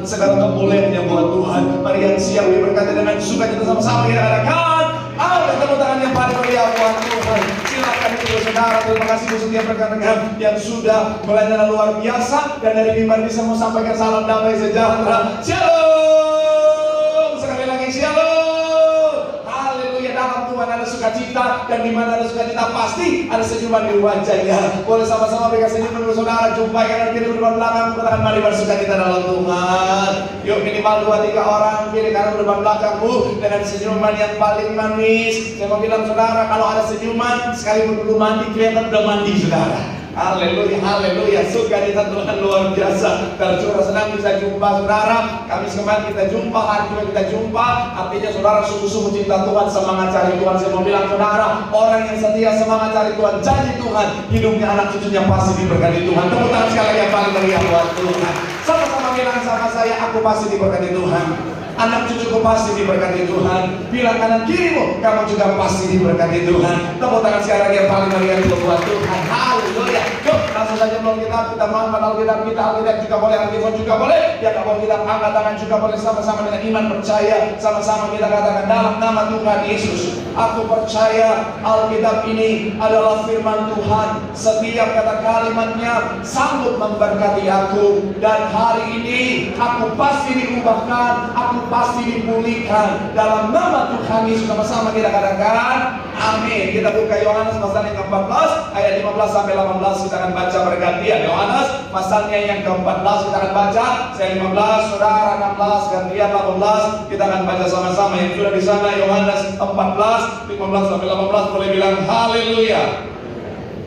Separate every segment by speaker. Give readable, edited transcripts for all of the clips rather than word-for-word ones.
Speaker 1: segala kemuliaan yang buat Tuhan. Mari yang siap diberkati dengan sukacita sama-sama kita katakan amin. Tepuk tangan yang paling meriah buat Tuhan. Silakan itu saudara. Terima kasih untuk setiap rekan-rekan yang sudah melayani luar biasa dan dari mimbar bisa mau sampaikan salam damai sejahtera. Shalom. Sekali lagi shalom. Haleluya. Dalam Tuhan ada sukacita, dan di mana ada sukacita pasti ada senyuman di wajahnya. Boleh sama-sama berikan senyum dulu saudara. Jumpai kanan kiri depan belakang. Katakan mari bersukacita dalam Tuhan. Yuk minimal 2-3 orang kiri kanan depan belakangmu dengan senyuman yang paling manis. Saya mau bilang saudara, kalau ada senyuman sekalipun belum mandi kelihatan udah mandi saudara. Haleluya, haleluya. Sukacita Tuhan luar biasa. Tercurah senang bisa jumpa saudara. Kamis kemarin kita jumpa, hari juga kita jumpa. Artinya saudara sungguh-sungguh cinta Tuhan, semangat cari Tuhan. Saya mau bilang saudara, orang yang setia semangat cari Tuhan, janji Tuhan, hidupnya anak cucunya pasti diberkati Tuhan. Tepuk tangan sekali lagi yang paling meriah buat Tuhan. Sama-sama bilang sama saya, aku pasti diberkati Tuhan. Anak cucuku pasti diberkati Tuhan. Bilang kanan kirimu, kamu juga pasti diberkati Tuhan. Tepuk tangan sekali lagi yang paling meriah buat Tuhan. Haleluya. Yuk langsung saja belum kita mengangkat Alkitab kita. Alkitab juga boleh, Alkitab juga boleh. Ya kalau kita angkat tangan juga boleh, sama-sama dengan iman percaya. Sama-sama kita katakan dalam nama Tuhan Yesus, aku percaya Alkitab ini adalah firman Tuhan. Setiap kata kalimatnya sanggup memberkati aku. Dan hari ini aku pasti diubahkan, aku pasti dipulihkan dalam nama Tuhan Yesus. Sama-sama kita katakan amin. Kita buka Yohanes pasal yang ke-14 ayat 15 sampai 18. Kita akan baca bergantian. Yohanes pasalnya yang ke-14 kita akan baca. Saya 15, saudara 16, gantian 18. Kita akan baca sama-sama. Yang sudah di sana Yohanes 14 15 sampai 18 boleh bilang haleluya.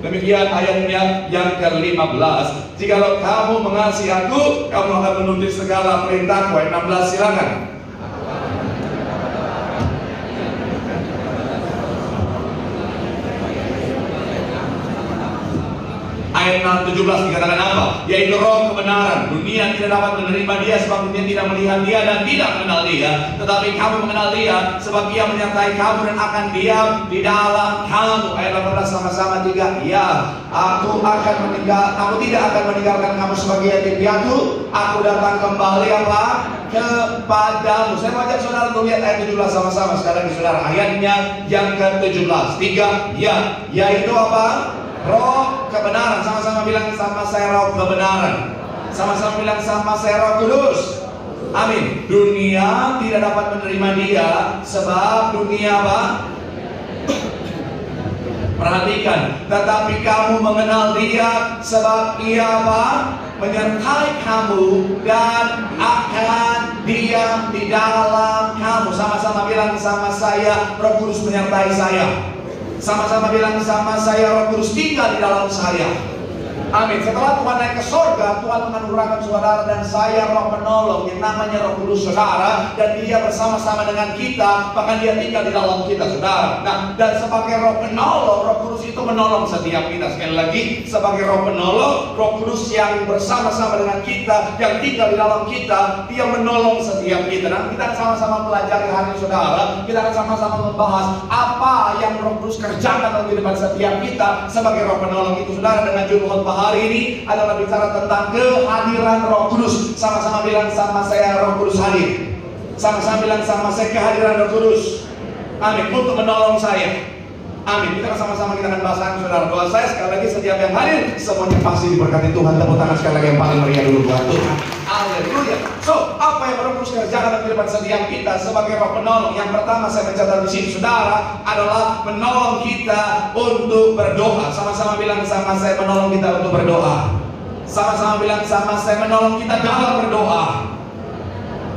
Speaker 1: Demikian ayatnya yang ke-15. Jikalau kamu mengasihi aku, kamu akan menuruti segala perintahku. Ayat 16 silakan. Ayat 17 dikatakan apa? Yaitu roh kebenaran. Dunia tidak dapat menerima dia sebab dunia tidak melihat dia dan tidak mengenal dia. Tetapi kamu mengenal dia sebab dia menyertai kamu dan akan diam di dalam kamu. Ayat 18 sama-sama 3. Ya, aku tidak akan meninggalkan kamu sebagai yatim piatu. Aku datang kembali apa? Kepadamu. Saya mau ajak saudara untuk lihat ayat 17 sama-sama sekali lagi saudara. Ayatnya yang ke-17. 3. Ya, yaitu apa? Roh kebenaran. Sama-sama bilang sama saya roh kebenaran. Sama-sama bilang sama saya roh kudus. Amin. Dunia tidak dapat menerima dia sebab dunia apa? Perhatikan. Tetapi kamu mengenal dia sebab ia apa? Menyertai kamu dan akan diam di dalam kamu. Sama-sama bilang sama saya roh kudus menyertai saya. Sama-sama bilang sama saya roh kudus tinggal di dalam saya. Amin. Setelah Tuhan naik ke sorga, Tuhan menganugerahkan saudara dan saya roh penolong yang namanya roh kudus saudara. Dan dia bersama-sama dengan kita, bahkan dia tinggal di dalam kita saudara. Nah, dan sebagai roh penolong, roh kudus itu menolong setiap kita. Sekali lagi, sebagai roh penolong, roh kudus yang bersama-sama dengan kita, yang tinggal di dalam kita, dia menolong setiap kita. Nah, kita akan sama-sama pelajari hari ini saudara. Kita akan sama-sama membahas apa yang roh kudus kerjakan dalam kehidupan setiap kita sebagai roh penolong itu saudara. Dengan judul khotbah hari ini adalah bicara tentang kehadiran Roh Kudus. Sama-sama bilang sama saya Roh Kudus hadir. Sama-sama bilang sama saya kehadiran Roh Kudus. Amin. Untuk menolong saya. Amin. Kita sama-sama kita akan bahas saudara. Doa saya sekali lagi setiap yang hadir semuanya pasti diberkati Tuhan. Tepuk tangan sekali lagi yang paling meriah dulu buat Tuhan. Haleluya. So, apa yang Roh Kudus kerjakan dalam kehidupan setiap kita sebagai roh penolong? Yang pertama saya mencatat di sini saudara adalah menolong kita untuk berdoa. Sama-sama bilang sama saya menolong kita untuk berdoa. Sama-sama bilang sama saya menolong kita dalam berdoa.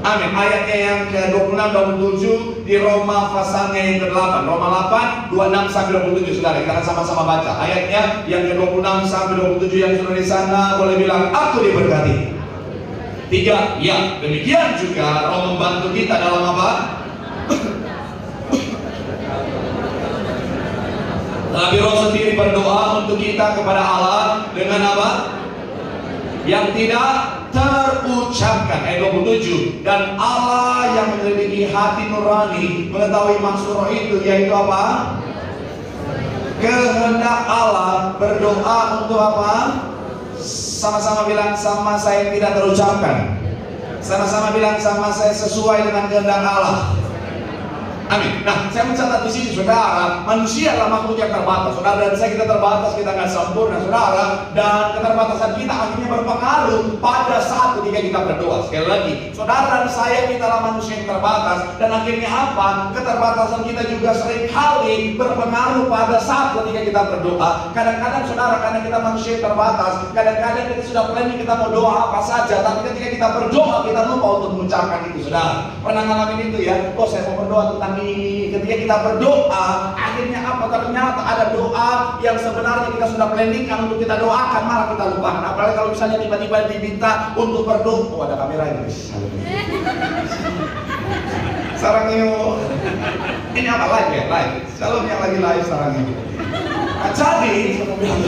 Speaker 1: Amin. Ayatnya yang ke-26 27 di Roma pasalnya yang ke-8. Roma 8 26 sampai 27 saudara. Kita akan sama-sama baca. Ayatnya yang ke-26 sampai 27 yang sudah di sana boleh bilang aku diberkati. 3. Ya, demikian juga Roh membantu kita dalam apa? Tapi Roh sendiri berdoa untuk kita kepada Allah dengan apa? Yang tidak terucapkan. Ayat 27. Dan Allah yang menyelidiki hati nurani mengetahui maksud Roh itu, yaitu apa? Kehendak Allah. Berdoa untuk apa? Sama-sama bilang sama saya yang tidak terucapkan. Sama-sama bilang sama saya, sesuai dengan kehendak Allah. Amin. Nah, saya mencatat di sini, saudara, manusia adalah makhluk yang terbatas. Saudara dan saya, kita terbatas, kita nggak sempurna, saudara. Dan keterbatasan kita akhirnya berpengaruh pada saat ketika kita berdoa. Sekali lagi, saudara dan saya, kita adalah manusia yang terbatas. Dan akhirnya apa? Keterbatasan kita juga seringkali berpengaruh pada saat ketika kita berdoa. Kadang-kadang, saudara, karena kita manusia yang terbatas, kadang-kadang kita sudah planning kita mau doa apa saja, tapi ketika kita berdoa, kita lupa untuk mengucapkan itu, saudara. Pernah ngalamin itu ya? Oh, saya mau berdoa tentang ini. Ketika kita berdoa, akhirnya apa? Ternyata ada doa yang sebenarnya kita sudah planningkan untuk kita doakan, malah kita lupakan. Apalagi kalau misalnya tiba-tiba diminta untuk berdoa. Oh, ada kamera ini. Sarang ini apa live ya? Live. Shalom yang lagi live sarang ini. Nah, jadi saya mau bilang,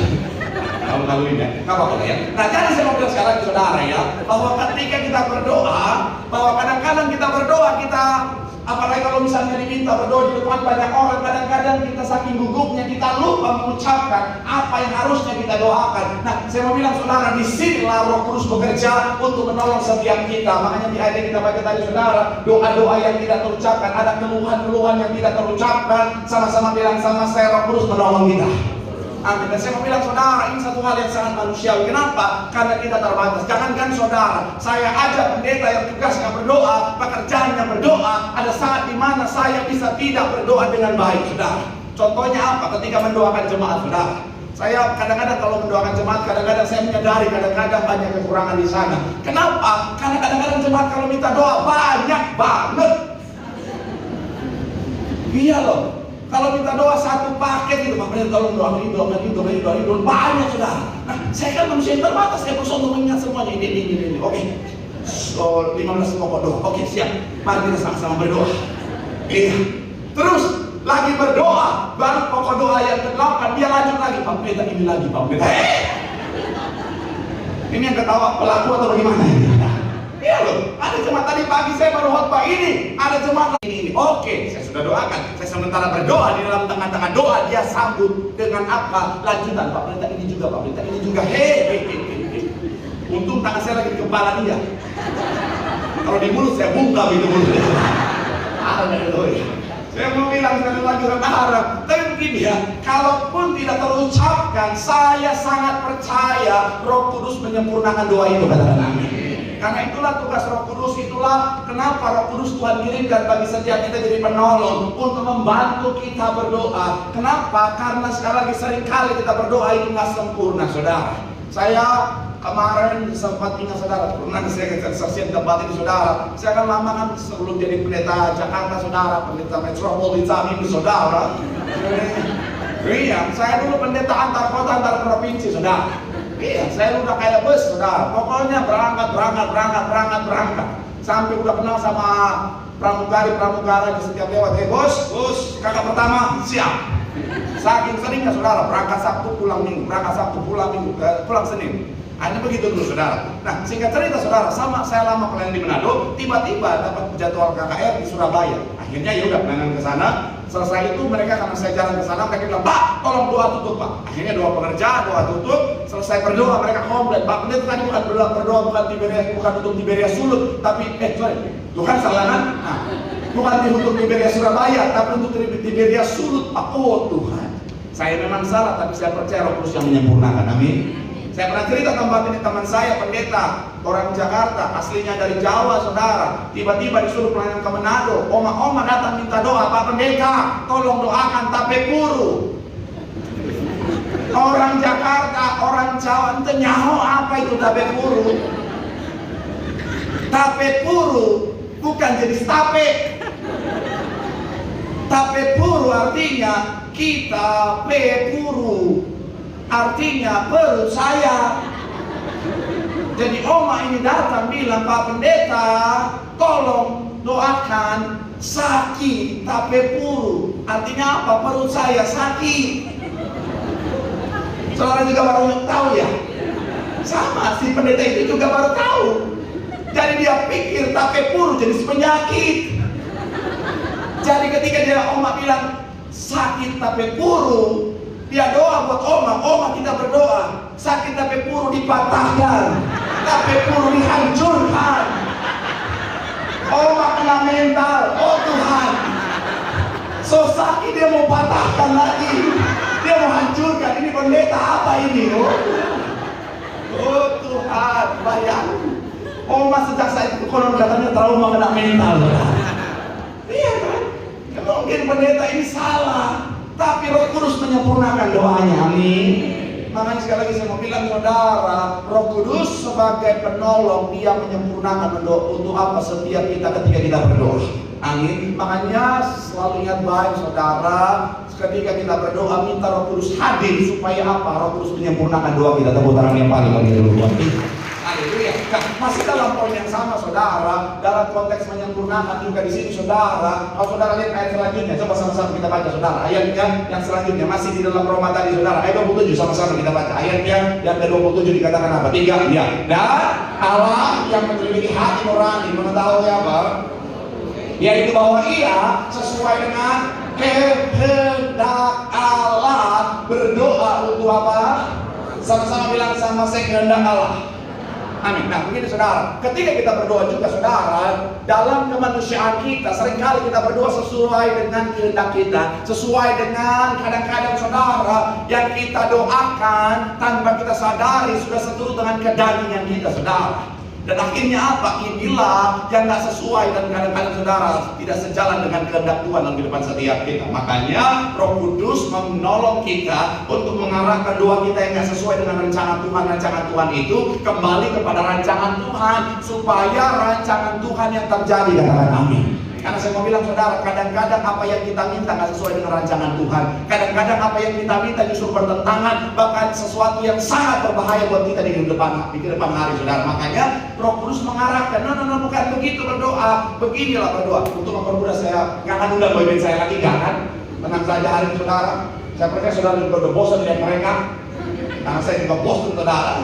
Speaker 1: tahu ini ya, nggak apa-apa ya. Nah, jadi saya mau bilang sekarang ke saudara ya, bahwa ketika kita berdoa, bahwa kadang-kadang kita berdoa, kita apalagi kalau misalnya diminta berdoa di depan banyak orang, kadang-kadang kita saking gugupnya kita lupa mengucapkan apa yang harusnya kita doakan. Nah, saya mau bilang saudara, di sinilah Roh Kudus bekerja untuk menolong setiap kita. Makanya di ayat yang kita baca tadi, saudara, doa-doa yang tidak terucapkan, ada keluhan-keluhan yang tidak terucapkan, sama-sama bilang sama saya, Roh Kudus menolong kita. Amin. Dan saya mau bilang saudara, ini satu hal yang sangat manusiawi. Kenapa? Karena kita terbatas. Jangankan saudara, saya aja pendeta yang tugasnya berdoa, pekerjaannya berdoa, ada saat di mana saya bisa tidak berdoa dengan baik, saudara. Contohnya apa? Ketika mendoakan jemaat, saudara. Saya kadang-kadang kalau mendoakan jemaat, kadang-kadang saya menyadari kadang-kadang banyak kekurangan di sana. Kenapa? Karena kadang-kadang jemaat kalau minta doa banyak banget. Iya loh. Kalau minta doa satu paket gitu, Pak Pendeta tolong doakan ini, banyak sudah. Nah, saya kan manusia yang terbatas, saya berusaha untuk mengingat semuanya ini. Oke. So, 15 pokok doa. Oke, siap. Mari kita sama-sama berdoa. Iya. Terus lagi berdoa, baru pokok doa yang ke-8, dia lanjut lagi, Pak Pendeta ini lagi, Pak Pendeta. Ini yang ketawa pelaku atau bagaimana ini? Iya loh, ada jemaat tadi pagi saya baru khotbah ini, ada jemaat ini. Oke, saya sudah doakan. Saya sementara berdoa, di dalam tengah-tengah doa dia sambut dengan apa? Lanjutan, Pak Pendeta ini juga, Pak Pendeta ini juga. Untung tangan saya lagi di kepala dia. Kalau di mulut saya bungkam itu mulutnya. Haleluya. Saya mau bilang sekali lagi saudara, tapi begini ya, kalaupun tidak terucapkan, saya sangat percaya Roh Kudus menyempurnakan doa itu, katakan amin. Karena itulah tugas Roh Kudus, itulah kenapa Roh Kudus Tuhan kirimkan bagi setiap kita jadi penolong untuk membantu kita berdoa. Kenapa? Karena sekali lagi seringkali kita berdoa itu nggak sempurna, saudara. Saya kemarin sempat ingat saudara, pernah saya kesaksian tempat ini saudara. Saya kan lama kan sebelum jadi pendeta Jakarta saudara, pendeta metropolitan ini saudara. Iya, saya dulu pendeta antar kota antar provinsi saudara. Iya, saya udah kayak bus, saudara. Pokoknya berangkat. Sampai udah kenal sama pramugari di setiap lewat. Bos, kakak pertama siap. Saking seringnya saudara, berangkat Sabtu pulang Minggu, pulang Senin. Hanya begitu dulu saudara. Nah, singkat cerita saudara, sama saya lama pelayanan di Manado, tiba-tiba dapat jadwal KKR di Surabaya. Akhirnya ya udah pelayanan ke sana. Selesai itu mereka, karena saya jalan ke sana, mereka bilang, Pak, tolong doa tutup, Pak. Akhirnya doa pengerja, doa tutup. Selesai berdoa, mereka komplain, Pak Pendeta tadi bukan berdoa, bukan untuk Tiberias Sulut, tapi Tuhan salah kan? Nah, bukan untuk Tiberias Surabaya, tapi untuk Tiberias Sulut, Pak. Oh Tuhan, saya memang salah, tapi saya percaya Roh Kudus yang menyempurnakan. Amin. Saya pernah cerita tempat ini, teman saya pendeta orang Jakarta, aslinya dari Jawa saudara, tiba-tiba disuruh pelayanan ke Manado. Oma datang minta doa, Pak Pendeta tolong doakan Tape Puru. Orang Jakarta, orang Jawa, ente nyaho apa itu Tape Puru? Tape Puru bukan jenis tape. Tape Puru artinya kita puru, artinya perut saya. Jadi oma ini datang bilang, Pak Pendeta tolong doakan sakit Tape Puru. Artinya apa? Perut saya sakit. Saudara juga baru tahu ya? Sama, si pendeta itu juga baru tahu. Jadi dia pikir Tape Puru jenis penyakit. Jadi ketika dia oma bilang sakit Tape Puru, dia doa buat oma kita berdoa, sakit Tape Puru dipatahkan, Tape Puru dihancurkan. mental. Oh Tuhan, so sakit dia mau patahkan lagi, dia mau hancurkan. Ini pendeta apa ini? Oh Tuhan, bayang. Oh mas, sejak saat itu konon katanya trauma kena mental. Iya kan? Mungkin pendeta ini salah, tapi Roh Kudus menyempurnakan doanya. Amin. Makanya sekali lagi saya mau bilang saudara, Roh Kudus sebagai penolong, dia menyempurnakan untuk apa setiap kita ketika kita berdoa. Amin. Makanya selalu ingat baik saudara, ketika kita berdoa minta Roh Kudus hadir supaya apa? Roh Kudus menyempurnakan doa kita. Tepuk tangan yang paling bagi dulu. Haleluya. Nah, masih dalam poin yang sama saudara, dalam konteks menyempurnakan juga di sini saudara. Kalau saudara lihat ayat selanjutnya, coba sama-sama kita baca saudara. Ayatnya yang selanjutnya masih di dalam Roma tadi saudara. Ayat 27 sama-sama kita baca. Ayatnya yang ke-27 dikatakan apa? 3 ya. Dan Allah yang menyelidiki hati nurani mengetahui apa? Yaitu bahwa ia sesuai dengan kehendak Allah berdoa untuk apa? Sama-sama bilang sama saya kehendak Allah. Amin. Nah begini saudara, ketika kita berdoa juga saudara, dalam kemanusiaan kita seringkali kita berdoa sesuai dengan kehendak kita, sesuai dengan kadang-kadang saudara yang kita doakan tanpa kita sadari sudah seturut dengan kedagingan kita saudara. Dan akhirnya apa? Inilah yang gak sesuai dan kadang-kadang saudara tidak sejalan dengan kehendak Tuhan dalam kehidupan setiap kita. Makanya Roh Kudus menolong kita untuk mengarahkan doa kita yang gak sesuai dengan rencana Tuhan. Rancangan Tuhan itu kembali kepada rancangan Tuhan, supaya rancangan Tuhan yang terjadi. Katakan amin. Karena saya mau bilang saudara, kadang-kadang apa yang kita minta gak sesuai dengan rancangan Tuhan. Kadang-kadang apa yang kita minta justru bertentangan, bahkan sesuatu yang sangat berbahaya buat kita di depan hari saudara. Makanya Roh Kudus mengarahkan, no, bukan begitu berdoa, beginilah berdoa. Untuk mempermudah saya, gak akan undang boyband saya lagi, gak kan? Tenang saja hari ini saudara. Saya percaya saudara juga udah bosan lihat mereka, karena saya juga bosan saudara.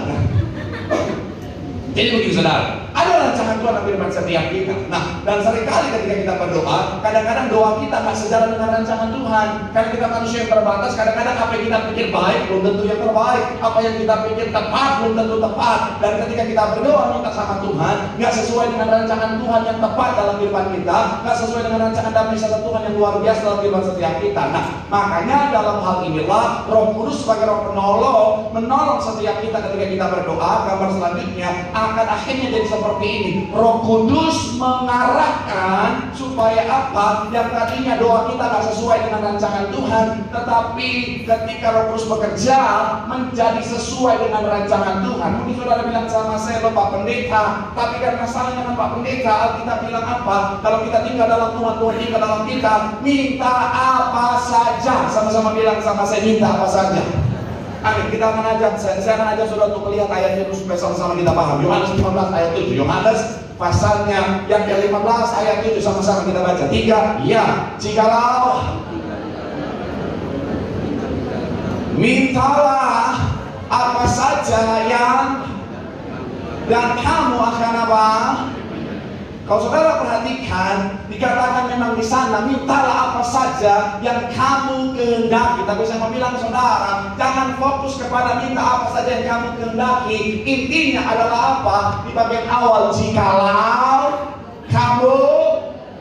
Speaker 1: Jadi begitu saudara, ada rancangan Tuhan dalam kehidupan setiap kita. Nah, dan seringkali ketika kita berdoa, kadang-kadang doa kita nggak sejalan dengan rancangan Tuhan. Karena kita manusia yang terbatas, kadang-kadang apa yang kita pikir baik belum tentu yang terbaik, apa yang kita pikir tepat belum tentu tepat. Dan ketika kita berdoa minta sama Tuhan, nggak sesuai dengan rancangan Tuhan yang tepat dalam kehidupan kita, nggak sesuai dengan rancangan damai serta Tuhan yang luar biasa dalam kehidupan setiap kita. Nah, makanya dalam hal inilah Roh Kudus sebagai Roh penolong menolong setiap kita ketika kita berdoa. Gambar selanjutnya akan akhirnya jadi seperti ini. Roh Kudus mengarahkan supaya apa? Yang tadinya doa kita gak sesuai dengan rancangan Tuhan, tetapi ketika Roh Kudus bekerja menjadi sesuai dengan rancangan Tuhan. Mungkin saudara bilang sama saya, Pak Pendeta, tapi karena masalahnya dengan Pak Pendeta, kita bilang apa? Kalau kita tinggal dalam Tuhan, Tuhan tinggal dalam kita. Minta apa saja. Sama-sama bilang sama saya, minta apa saja. Amin. Kita akan ajak, saya akan ajak saudara untuk melihat ayatnya supaya sama-sama kita paham. Yohanes 15 ayat 7. Yohanes pasalnya yang ke-15 ayat 7, sama-sama kita baca. 3. Ya, jikalau mintalah apa saja yang dan kamu akan apa? Kalau saudara perhatikan, dikatakan memang di sana, mintalah apa saja yang kamu kehendaki. Tapi saya mau bilang saudara, jangan fokus kepada minta apa saja yang kamu kehendaki. Intinya adalah apa? Di bagian awal, jikalau kamu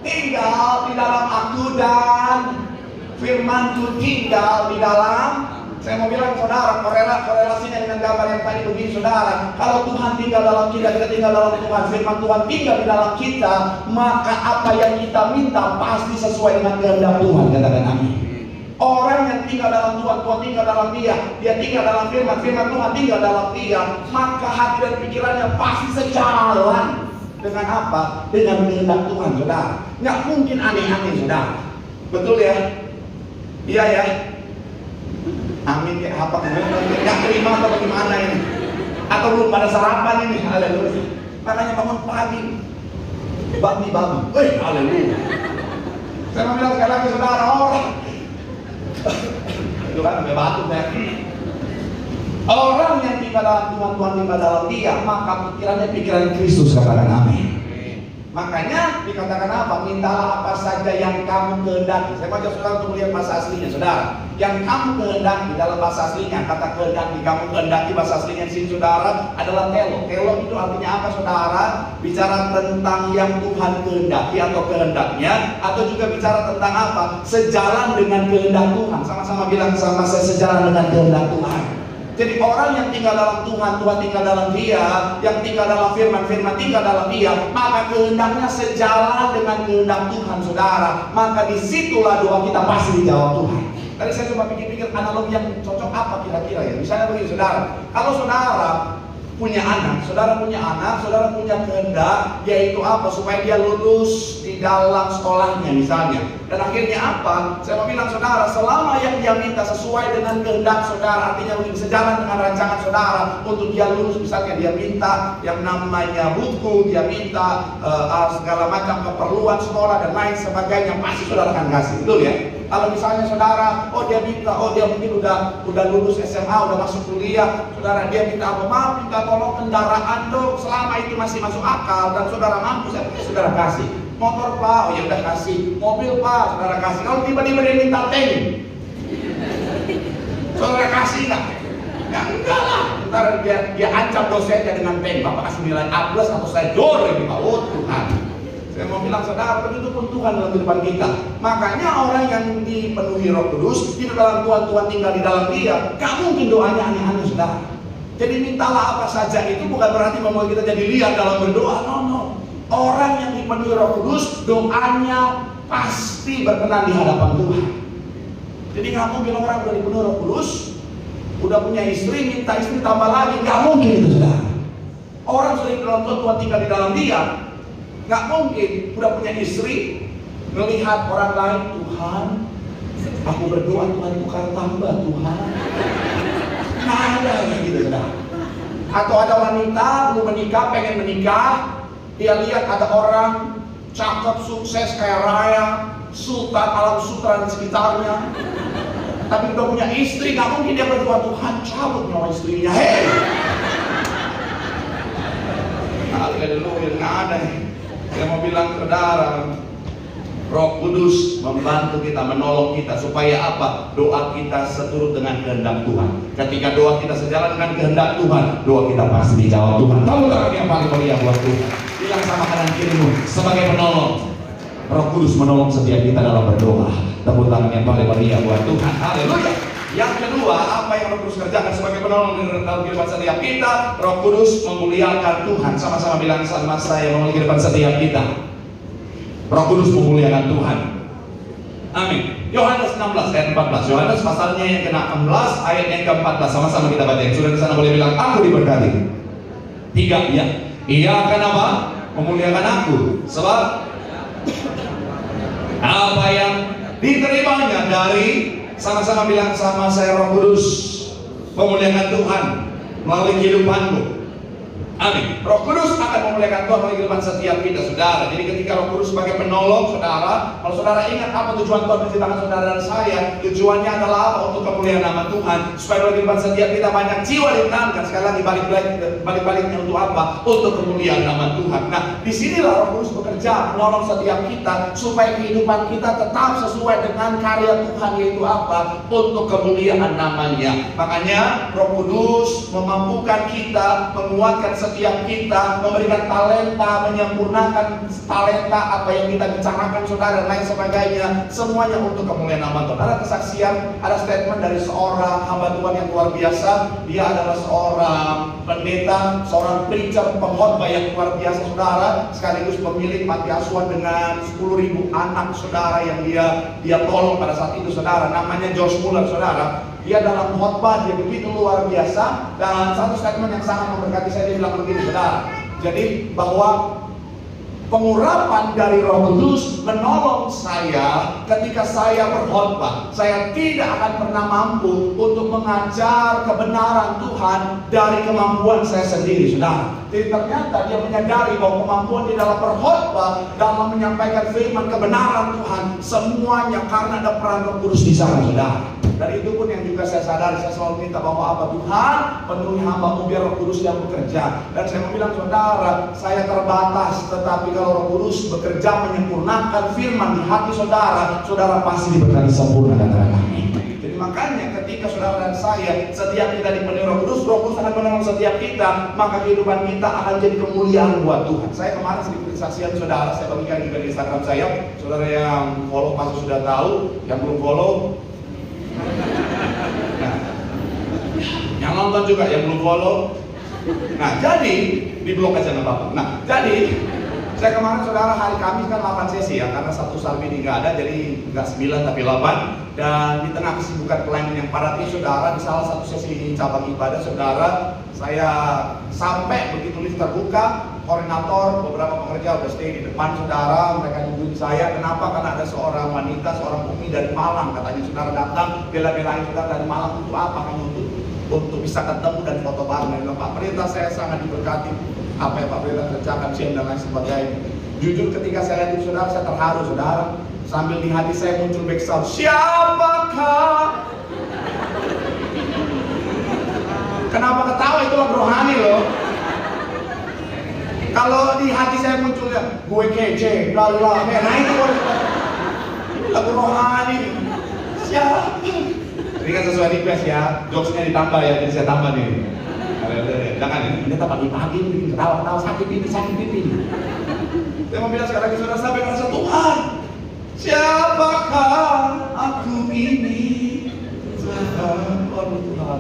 Speaker 1: tinggal di dalam aku dan firmanku tinggal di dalam. Saya mau bilang saudara, korelasinya dengan gambar yang tadi begini saudara. Kalau Tuhan tinggal dalam kita, kita tinggal dalam Tuhan, firman Tuhan tinggal di dalam kita, maka apa yang kita minta pasti sesuai dengan kehendak Tuhan. Katakan amin. Orang yang tinggal dalam Tuhan, Tuhan tinggal dalam dia tinggal dalam firman Tuhan tinggal dalam dia, maka hati dan pikirannya pasti sejalan dengan apa? Dengan kehendak Tuhan saudara. Nggak mungkin aneh-aneh saudara. Betul ya? Iya ya. Amin ya, apa nggak terima atau bagaimana ini? Atau belum pada sarapan ini? Haleluya. Makanya bangun pagi, babi, haleluya. Saya mau bilang sekali lagi saudara, orang itu kan sampai batu ya. Orang yang tinggal dalam Tuhan, Tuhan tinggal dalam dia, maka pikirannya pikiran Kristus. Katakan amin. Makanya dikatakan apa? Mintalah apa saja yang kamu kehendaki. Saya baca saudara untuk melihat bahasa aslinya, saudara. Yang kamu kehendaki dalam bahasa aslinya, kata kehendaki, kamu kehendaki bahasa aslinya di sini, saudara, adalah telo. Telo itu artinya apa, saudara? Bicara tentang yang Tuhan kehendaki atau kehendaknya, atau juga bicara tentang apa? Sejalan dengan kehendak Tuhan. Sama-sama bilang sama saya, sejalan dengan kehendak Tuhan. Jadi orang yang tinggal dalam Tuhan, Tuhan tinggal dalam dia, yang tinggal dalam firman, firman tinggal dalam dia, maka kehendaknya sejalan dengan kehendak Tuhan, saudara. Maka disitulah doa kita pasti dijawab Tuhan. Tadi saya coba pikir-pikir analogi yang cocok apa kira-kira ya. Misalnya begini, saudara. Kalau saudara punya anak, saudara punya kehendak, yaitu apa? Supaya dia lulus di dalam sekolahnya misalnya. Dan akhirnya apa? Saya mau bilang, saudara, selama yang dia minta sesuai dengan kehendak saudara, artinya mungkin sejalan dengan rancangan saudara untuk dia lulus, misalnya dia minta yang namanya buku, dia minta segala macam keperluan sekolah dan lain sebagainya, pasti saudara akan kasih, betul ya? Kalau misalnya saudara, dia minta, dia mungkin udah lulus SMA, udah masuk kuliah, saudara dia minta apa? Maaf, minta tolong kendaraan dong, selama itu masih masuk akal dan saudara mampu, saya pikir saudara kasih. Motor pak, ya udah kasih. Mobil pak, saudara kasih. Kalau tiba-tiba dia minta tank, saudara kasih nggak? Ya enggak lah. Ntar dia ancam dosennya dengan tank. Bapak kasih nilai A+ atau saya dor ini pak. Oh Tuhan. Saya mau bilang, saudara, itu pun Tuhan dalam kehidupan kita. Makanya orang yang dipenuhi Roh Kudus, hidup dalam Tuhan, Tuhan tinggal di dalam dia, gak mungkin doanya aneh-aneh, saudara. Jadi mintalah apa saja itu bukan berarti membuat kita jadi liar dalam berdoa. No. Orang yang dipenuhi Roh Kudus, doanya pasti berkenan di hadapan Tuhan. Jadi nggak mungkin orang udah dipenuhi Roh Kudus, udah punya istri, minta istri tambah lagi, nggak mungkin itu, saudara. Orang sudah di dalam Tuhan, Tuhan tinggal di dalam dia, nggak mungkin udah punya istri, melihat orang lain, Tuhan, aku berdoa Tuhan tukar tambah Tuhan. Nggak ada gitu, saudara. Atau ada wanita belum menikah, pengen menikah. Dia lihat ada orang cakep, sukses, kaya raya, sultan, alam sutra dan sekitarnya, tapi udah punya istri, gak mungkin dia berdoa, Tuhan cabut nyawa istrinya. Hei, haleluya, nggak ada. Saya mau bilang, saudara, Roh Kudus membantu kita, menolong kita supaya apa? Doa kita seturut dengan kehendak Tuhan. Ketika doa kita sejalan dengan kehendak Tuhan, doa kita pasti dijawab Tuhan. Tahu tak yang paling mulia buat Tuhan? Bilang sama kanan kirimu, sebagai penolong, Roh Kudus menolong setiap kita dalam berdoa. Tepuk tangan yang paling meriah buat Tuhan. Haleluya. Yang kedua, apa yang Roh Kudus kerjakan sebagai penolong dalam kehidupan setiap kita? Roh Kudus memuliakan Tuhan. Sama-sama bilang sama saya, menolong kehidupan setiap kita. Roh Kudus memuliakan Tuhan. Amin. Yohanes 16 ayat 14. Yohanes pasalnya yang ke-16 ayat yang ke-14. Sama-sama kita baca. Yang sudah di sana boleh bilang, aku diberkati. 3 ya. Ia akan apa? Memuliakan aku. Sebab apa yang diterimanya dari, sama-sama bilang sama saya, Roh Kudus memuliakan Tuhan melalui kehidupanmu. Amin. Roh Kudus akan memuliakan Tuhan melalui kehidupan setiap kita, saudara. Jadi ketika Roh Kudus sebagai penolong, saudara, kalau saudara ingat apa tujuan Tuhan menciptakan saudara dan saya, tujuannya adalah apa? Untuk kemuliaan nama Tuhan, supaya melalui kehidupan setiap kita banyak jiwa dimenangkan. Sekali lagi balik-baliknya untuk apa? Untuk kemuliaan nama Tuhan. Nah, disinilah Roh Kudus bekerja menolong setiap kita supaya kehidupan kita tetap sesuai dengan karya Tuhan, yaitu apa? Untuk kemuliaan namanya. Makanya Roh Kudus memampukan kita, menguatkan setiap kita, memberikan talenta, menyempurnakan talenta apa yang kita bicarakan, saudara, dan lain sebagainya, semuanya untuk kemuliaan nama Tuhan. Ada kesaksian, ada statement dari seorang hamba Tuhan yang luar biasa. Dia adalah seorang pendeta, seorang preacher, pengkhotbah yang luar biasa, saudara, sekaligus pemilik panti asuhan dengan 10.000 anak, saudara, yang dia tolong pada saat itu, saudara. Namanya Josh Muller, saudara. Dia dalam khotbah, dia begitu luar biasa, dan satu statement yang sangat memberkati saya, dia bilang begini, saudara. Jadi bahwa pengurapan dari Roh Kudus menolong saya ketika saya berkhotbah. Saya tidak akan pernah mampu untuk mengajar kebenaran Tuhan dari kemampuan saya sendiri, saudara. Jadi ternyata dia menyadari bahwa kemampuan di dalam berkhotbah, dalam menyampaikan firman kebenaran Tuhan, semuanya karena ada peran Roh Kudus di sana, saudara. Dan itu pun yang juga saya sadari, saya selalu minta bahwa apa, Tuhan penuhi hamba-Mu biar Roh Kudus yang bekerja. Dan saya mau bilang saudara, saya terbatas, tetapi kalau Roh Kudus bekerja menyempurnakan firman di hati saudara, saudara pasti diberkati sempurna, katakan amin. Jadi makanya ketika saudara dan saya setiap kita dipenuhi Roh Kudus akan menolong setiap kita, maka kehidupan kita akan jadi kemuliaan buat Tuhan. Saya kemarin sedikit kesaksian saudara, saya bagikan juga di Instagram saya. Saudara yang follow pasti sudah tahu, yang belum follow, nah, yang nonton juga yang belum follow. Nah, jadi di blog aja nggak apa-apa. Nah, jadi saya kemarin saudara hari Kamis kan 8 sesi ya, karena satu Salmini nggak ada, jadi nggak 9 tapi 8. Dan di tengah kesibukan pelayanan yang padat ini saudara, di salah satu sesi cabang ibadah saudara, saya sampai begitu lift terbuka, koordinator beberapa pengerja udah stay di depan saudara, mereka nungguin saya. Kenapa? Karena ada seorang wanita, seorang umi dari Malang, katanya saudara datang bela-belain saudara dari Malang. Untuk apa kamu? Untuk bisa ketemu dan foto bareng. Dan Pak Pendeta, saya sangat diberkati apa yang Pak Pendeta kerjakan siang dan lain sebagainya. Jujur ketika saya lihat itu saudara, saya terharu saudara. Sambil di hati saya muncul backsound, siapakah? Kenapa ketawa? Itu lagu rohani loh. Kalau di hati saya munculnya gue kece, lala, nah itu lagu rohani. Siapa? Ini kan sesuai request ya, jokesnya ditambah ya, jadi saya tambah nih. Jangan ini, kita pagi-pagi bikin ketawa-ketawa, sakit pipi. Saya mau bilang sekarang saudara, sampai merasa Tuhan, siapakah aku ini? Tuhan.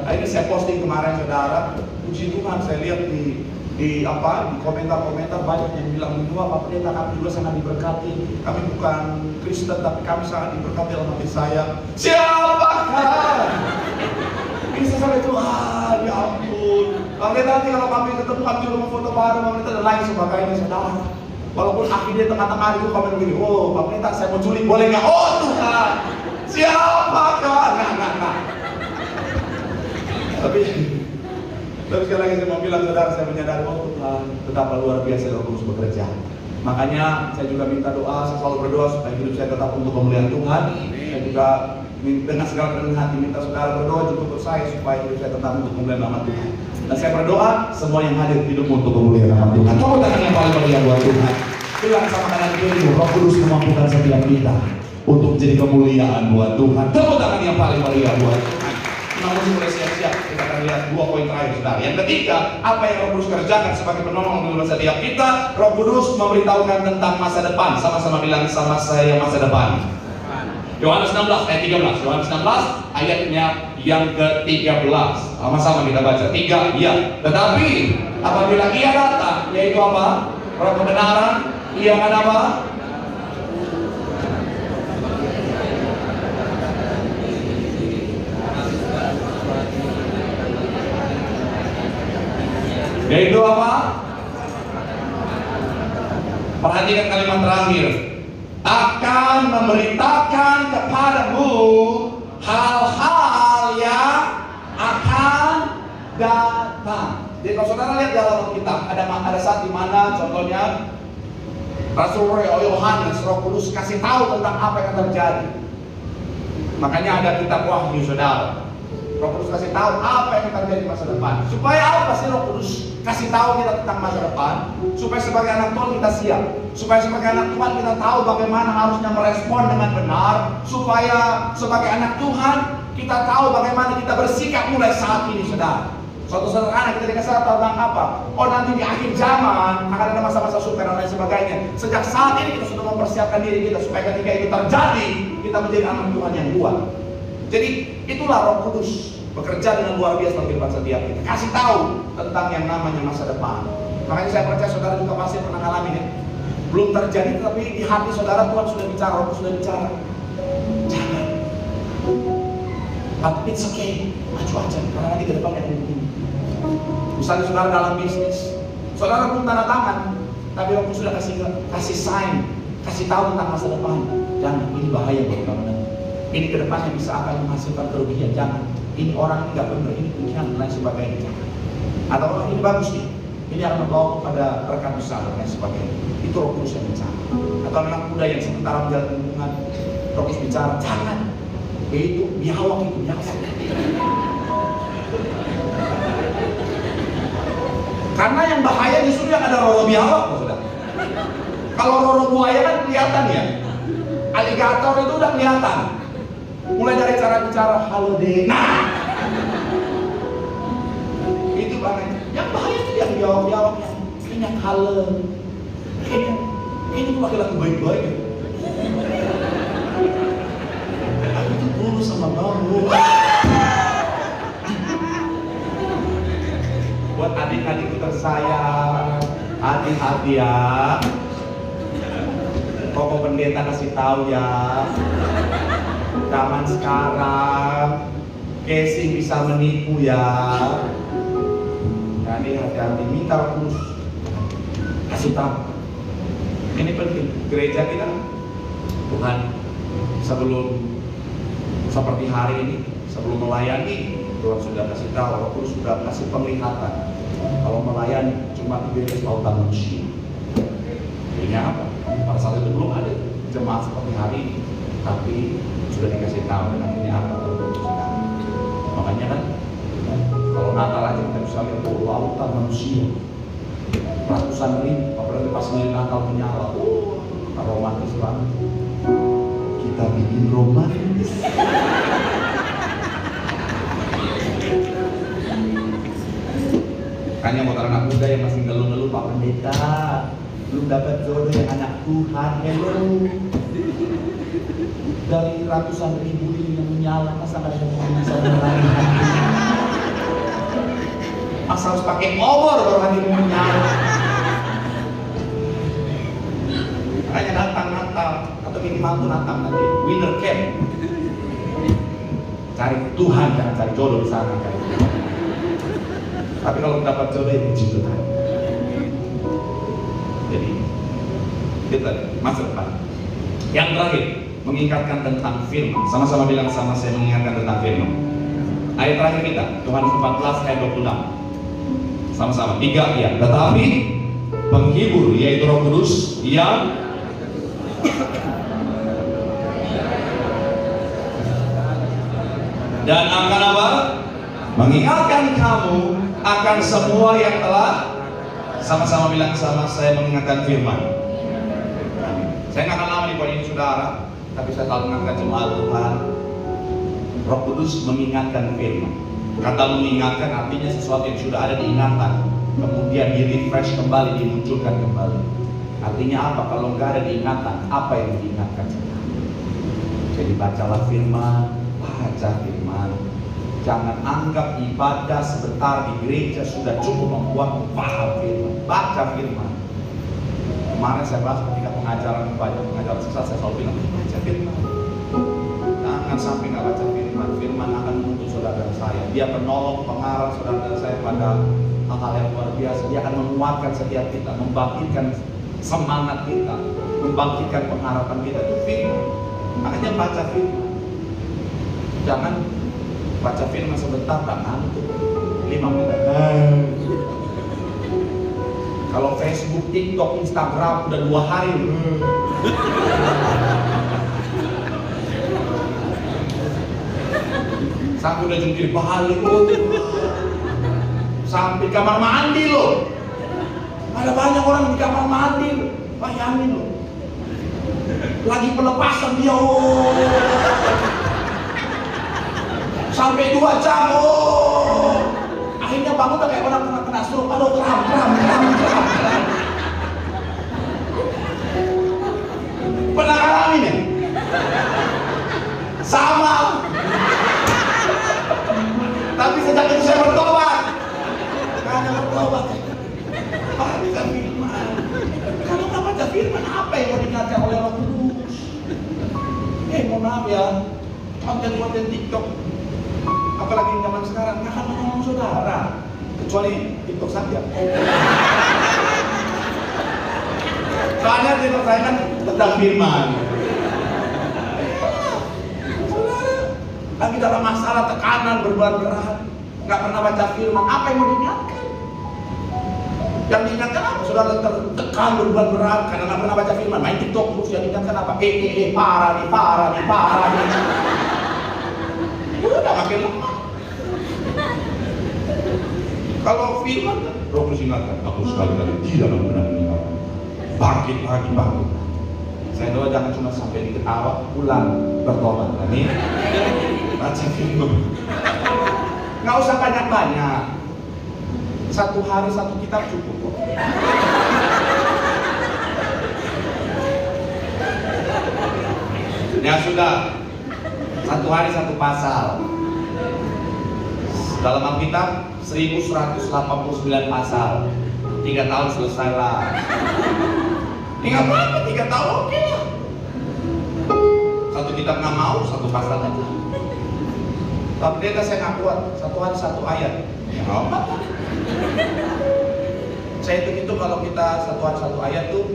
Speaker 1: Akhirnya saya posting kemarin saudara, puji Tuhan, saya lihat di komentar-komentar banyak yang bilang, Pak Pendeta, kami juga sangat diberkati. Kami bukan Kristen tapi kami sangat diberkati dalam hati saya. Siapakah? Ini saya sampai Tuhan, ya ampun. Pak Pendeta, nanti kalau kami ketemu, kami juga mau foto bareng, Pak Pendeta dan lain sebagainya saudara. Walaupun akhirnya tengah-tengah itu komen begini, oh Pak Pendeta saya mau culik boleh nggak? Oh Tuhan, siapakah? Nah. Tapi sekali lagi saya mau bilang saudara, saya menyadari oh Tuhan betapa luar biasa Roh Kudus bekerja. Makanya saya juga minta doa, saya selalu berdoa supaya hidup saya tetap untuk kemuliaan Tuhan. Saya juga dengan segala kerendahan hati minta saudara berdoa juga untuk saya supaya hidup saya tetap untuk kemuliaan nama Tuhan. Dan saya berdoa semua yang hadir hidup untuk kemuliaan nama Tuhan. Coba tangan yang paling meriah buat Tuhan. Bilang sama kanan kiri, Roh Kudus memampukan setiap kita untuk menjadi kemuliaan buat Tuhan. Coba tangan yang paling meriah buat Tuhan. Namun mulai siap-siap kita akan lihat 2 poin terakhir saudara. Yang ketiga, apa yang Roh Kudus kerjakan sebagai penolong dalam setiap kita? Roh Kudus memberitahukan tentang masa depan. Sama-sama bilang sama saya masa depan. Yohanes 16 ayat 13. Yohanes 16 ayatnya yang ke-13. Sama-sama kita baca. 3, ya. Tetapi apabila ia datang, yaitu apa? Roh kebenaran, ia akan apa? Yaitu apa? Perhatikan kalimat terakhir. Akan memberitakan kepadamu hal-hal yang akan datang. Jadi kalau saudara lihat dalam kitab ada saat di mana contohnya Rasul Yohanes, Roh Kudus kasih tahu tentang apa yang akan terjadi. Makanya ada kitab Wahyu saudara. Roh Kudus kasih tahu apa yang akan terjadi di masa depan. Supaya apa sih Roh Kudus kasih tahu kita tentang masa depan? Supaya sebagai anak Tuhan kita siap. Supaya sebagai anak Tuhan kita tahu bagaimana harusnya merespon dengan benar. Supaya sebagai anak Tuhan kita tahu bagaimana kita bersikap mulai saat ini, saudara. Suatu saat anak kita dikasih tahu tentang apa? Oh nanti di akhir zaman akan ada masa-masa super dan lain sebagainya. Sejak saat ini kita sudah mempersiapkan diri kita supaya ketika itu terjadi kita menjadi anak Tuhan yang kuat. Jadi itulah Roh Kudus bekerja dengan luar biasa dalam kehidupan setiap kita. Kasih tahu tentang yang namanya masa depan. Makanya saya percaya saudara juga pasti pernah ngalamin ya. Belum terjadi tapi di hati saudara Tuhan sudah bicara, Roh Kudus sudah bicara. Jangan. But it's okay. Maju aja. Karena nanti ke depan ada begini. Misalnya saudara dalam bisnis, saudara belum tanda tangan, tapi Roh Kudus sudah kasih sign, kasih tahu tentang masa depan. Jangan. Ini bahaya buat kamu nanti. Ini ke depannya bisa akan menghasilkan kerugian. Jangan. Ini orang ini nggak benar, ini pujian dan lain sebagainya. Jangan. Atau ini bagus nih, ini akan membawa kepada rekan besar dan lain sebagainya. Itu Roh Kudus yang bicara. Atau anak muda yang sementara menjalani hubungan, Roh Kudus bicara, jangan. Itu biawak itu. Karena yang bahaya justru yang ada roro biawak, saudara. Kalau roro buaya kan kelihatan ya. Aligator itu udah kelihatan. Mulai dari cara bicara, halo deh. Nah, itu banget. Yang bahaya itu yang biawak-biawak yang kalem. Ini tuh pakai lagu baik-baik. Aku tuh tulus sama kamu. Buat adik-adikku tersayang, hati-hati ya. Koko pendeta kasih tahu ya. Zaman sekarang casing bisa menipu ya. Jadi hati-hati, minta terus kasih tahu. Ini penting. Gereja kita, Tuhan, sebelum seperti hari ini, sebelum melayani, Tuhan sudah kasih tahu, walaupun sudah kasih penglihatan. Kalau melayani cuma diberes lautan manusia. Jadinya apa? Pada saat itu belum ada jemaat seperti hari ini, tapi sudah dikasih tahu dan akhirnya apa? Makanya kan, kalau Natal aja kita bisa lihat lautan manusia, ratusan ribu, apalagi pas lilin Natal menyala, romantis banget. Kita bikin romantis. Makanya buat anak muda yang masih ngeluh-ngeluh, Pak Pendeta belum dapat jodoh yang anak Tuhan. Hello, dari ratusan ribu ini yang menyala, masa nggak ada yang bisa menerangi hati? Masa harus pakai obor baru hati menyala? Makanya datang Natal atau minimal tuh datang nanti winter camp, cari Tuhan, jangan cari jodoh di sana kan. Tapi kalau mendapat jodoh itu puji Tuhan. Jadi kita masuk depan. Yang terakhir, mengingatkan tentang firman. Sama-sama bilang sama saya, mengingatkan tentang firman. Ayat terakhir kita, Yohanes 14 ayat 26. Sama-sama, 3 ya. Tetapi penghibur, yaitu Roh Kudus, yang dan akan apa? Mengingatkan kamu akan semua yang telah. Sama-sama bilang sama saya, mengingatkan firman. Saya nggak akan lama di poin ini saudara, tapi saya selalu mengatakan jemaat Tuhan, Roh Kudus mengingatkan firman. Kata mengingatkan artinya sesuatu yang sudah ada diingatan, kemudian di-refresh kembali, dimunculkan kembali. Artinya apa? Kalau nggak ada diingatan, apa yang diingatkan? Jadi bacalah firman, baca firman. Jangan anggap ibadah sebentar di gereja sudah cukup membuatmu paham firman. Baca firman. Kemarin saya bahas ketika pengajaran sesat, saya selalu bilang, baca firman. Jangan sampai nggak baca firman. Firman akan menuntut saudara saya. Dia penolong, pengarah saudara saya pada hal-hal yang luar biasa. Dia akan menguatkan setiap kita, membangkitkan semangat kita, membangkitkan pengharapan kita. Itu firman. Makanya baca firman. Jangan baca firman sebentar tak ngantuk 5 menit. Kalau Facebook, TikTok, Instagram udah 2 hari. Sampai udah jungkir balik, sampai kamar mandi loh. Ada banyak orang di kamar mandi loh. Bayangin loh. Lagi pelepasan dia. Sampai 2 jam, akhirnya bangun udah kayak orang kena stroke. Aduh, kram. Pernah ngalamin ya? Sama. Tapi sejak itu saya bertobat. Karena bertobat, baca firman. Kalau nggak baca firman, apa yang mau diingatkan oleh Roh Kudus? Mohon maaf ya, konten-konten TikTok, apalagi zaman sekarang, nggak akan menolong saudara, kecuali TikTok saja. Soalnya TikTok saya kan tentang firman. Saudara, lagi dalam masalah tekanan, beban berat, nggak pernah baca firman, apa yang mau diingatkan? Yang diingatkan apa? Saudara tertekan, beban berat, karena nggak pernah baca firman, main TikTok terus. Yang diingatkan apa? Parah nih. Udah makin lemah. Kalau firman, Roh Kudus ingatkan, aku sekali-kali tidak pernah meninggalkan. Bangkit lagi, bangkit. Saya doa jangan cuma sampai di awal pulang bertobat. Amin. Baca firman. Nggak usah banyak-banyak. Satu hari satu kitab cukup kok. Ya sudah. Satu hari satu pasal. Dalam Alkitab 1189 pasal. 3 tahun selesai lah. Tinggal berapa? 3 tahun oke lah. Satu kitab nggak mau, satu pasal aja. Tapi dia saya nggak kuat. Satu hari satu ayat. Ya nggak apa. Saya hitung itu kalau kita satu hari satu ayat tuh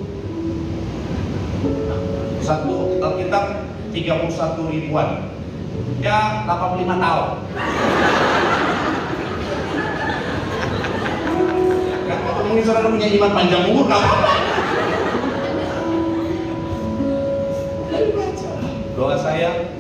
Speaker 1: satu Alkitab 31 ribuan. Ya 85 tahun. Kan mungkin saudara punya iman panjang umur nggak apa-apa. Doa saya,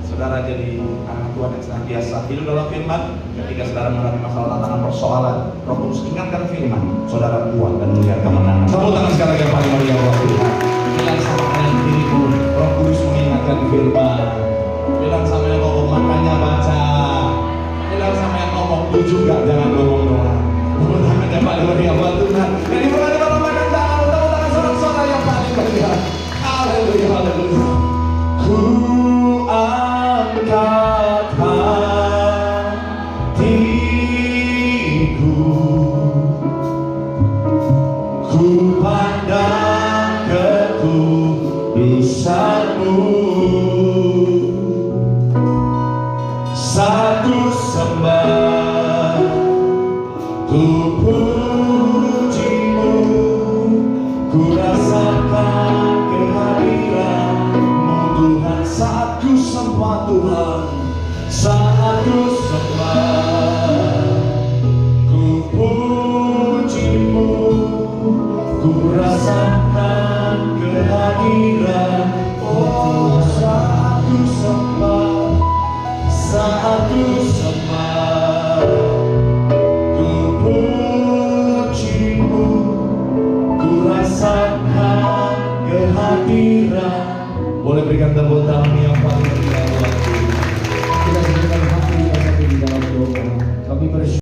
Speaker 1: saudara jadi anak Tuhan yang senantiasa hidup dalam firman. Ketika saudara mengalami masalah tantangan persoalan, Roh Kudus ingatkan firman, saudara kuat dan melihat kemenangan. Tepuk tangan sekali lagi yang paling meriah buat Tuhan. Bilang sama kanan dirimu, Roh Kudus mengingatkan firman. Bilang sama yang ngomong makanya baca. Bilang sama yang ngomong lu juga jangan ngomong doang. Tepuk tangan yang paling meriah buat Tuhan. Jadi bukan kita makan jangan, tepuk tangan saudara-saudara yang paling meriah. Haleluya, haleluya. Ku angkat hatiku, ku pandang kekudusan-Mu, satu sembah, ku puji-Mu, ku rasakan kehadiran-Mu Tuhan. Saat ku sembah Tuhan, saat ku sembah, ku puji-Mu, ku rasakan kehadiran. Oh, saat ku sembah, saat ku sembah, ku puji-Mu, ku rasakan kehadiran. Boleh berikan tepuk tangan yang paling meriah buat